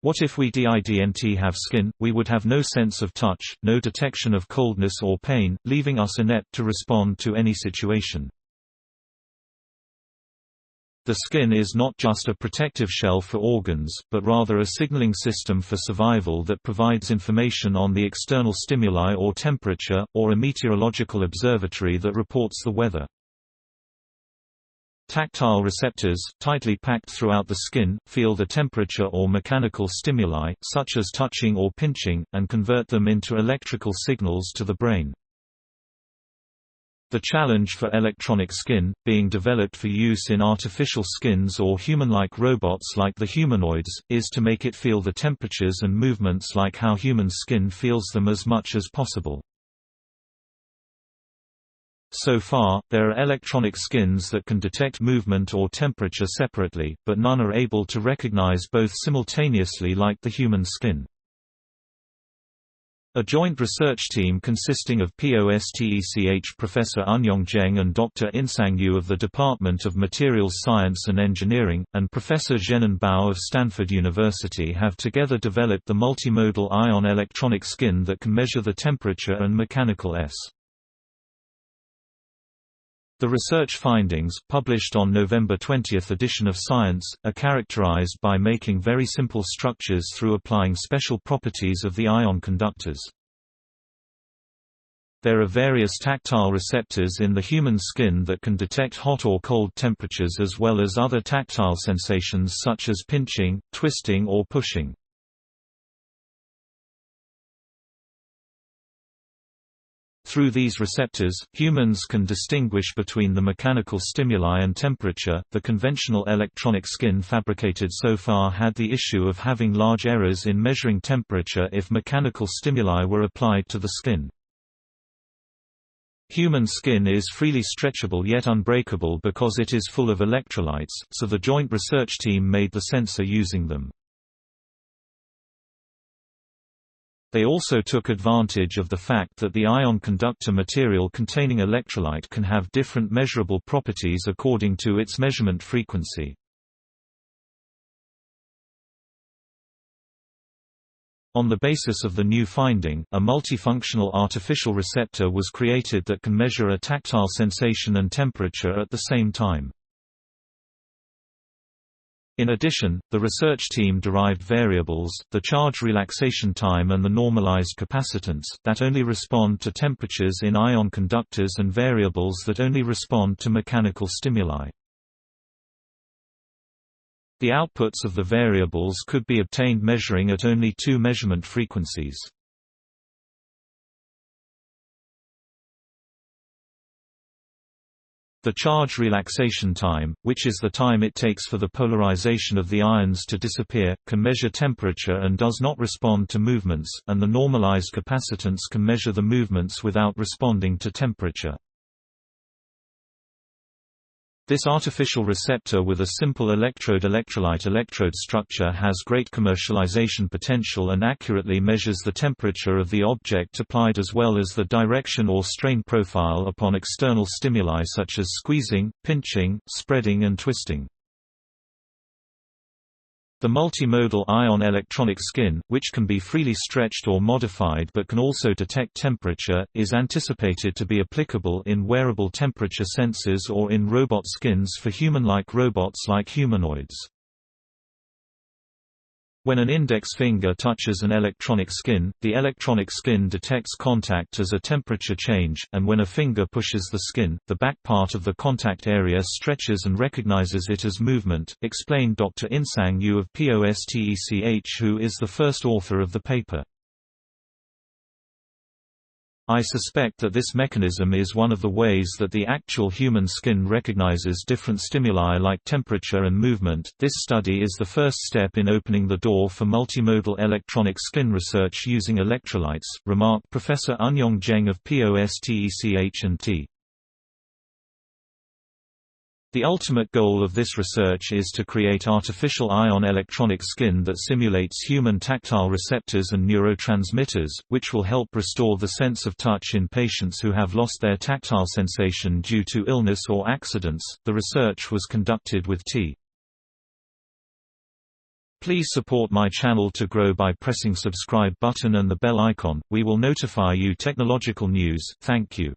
What if we didn't have skin? We would have no sense of touch, no detection of coldness or pain, leaving us inept to respond to any situation. The skin is not just a protective shell for organs, but rather a signaling system for survival that provides information on the external stimuli or temperature, or a meteorological observatory that reports the weather. Tactile receptors, tightly packed throughout the skin, feel the temperature or mechanical stimuli, such as touching or pinching, and convert them into electrical signals to the brain. The challenge for electronic skin, being developed for use in artificial skins or human-like robots like the humanoids, is to make it feel the temperatures and movements like how human skin feels them as much as possible. So far, there are electronic skins that can detect movement or temperature separately, but none are able to recognize both simultaneously like the human skin. A joint research team consisting of POSTECH Professor Eunyoung Jeng and Dr. Insang Yu of the Department of Materials Science and Engineering, and Professor Zhenan Bao of Stanford University have together developed the multimodal ion electronic skin that can measure the temperature and mechanical S. The research findings, published on November 20 edition of Science, are characterized by making very simple structures through applying special properties of the ion conductors. There are various tactile receptors in the human skin that can detect hot or cold temperatures as well as other tactile sensations such as pinching, twisting or pushing. Through these receptors, humans can distinguish between the mechanical stimuli and temperature. The conventional electronic skin fabricated so far had the issue of having large errors in measuring temperature if mechanical stimuli were applied to the skin. Human skin is freely stretchable yet unbreakable because it is full of electrolytes, so the joint research team made the sensor using them. They also took advantage of the fact that the ion conductor material containing electrolyte can have different measurable properties according to its measurement frequency. On the basis of the new finding, a multifunctional artificial receptor was created that can measure a tactile sensation and temperature at the same time. In addition, the research team derived variables, the charge relaxation time and the normalized capacitance, that only respond to temperatures in ion conductors and variables that only respond to mechanical stimuli. The outputs of the variables could be obtained measuring at only two measurement frequencies. The charge relaxation time, which is the time it takes for the polarization of the ions to disappear, can measure temperature and does not respond to movements, and the normalized capacitance can measure the movements without responding to temperature. This artificial receptor with a simple electrode-electrolyte electrode structure has great commercialization potential and accurately measures the temperature of the object applied as well as the direction or strain profile upon external stimuli such as squeezing, pinching, spreading and twisting. The multimodal ion electronic skin, which can be freely stretched or modified but can also detect temperature, is anticipated to be applicable in wearable temperature sensors or in robot skins for human-like robots like humanoids. When an index finger touches an electronic skin, the electronic skin detects contact as a temperature change, and when a finger pushes the skin, the back part of the contact area stretches and recognizes it as movement, explained Dr. Insang Yu of POSTECH, who is the first author of the paper. I suspect that this mechanism is one of the ways that the actual human skin recognizes different stimuli like temperature and movement. This study is the first step in opening the door for multimodal electronic skin research using electrolytes, remarked Professor Eunyoung Jeng of POSTECH&T. The ultimate goal of this research is to create artificial ion electronic skin that simulates human tactile receptors and neurotransmitters, which will help restore the sense of touch in patients who have lost their tactile sensation due to illness or accidents. The research was conducted with T. Please support my channel to grow by pressing subscribe button and the bell icon. We will notify you technological news. Thank you.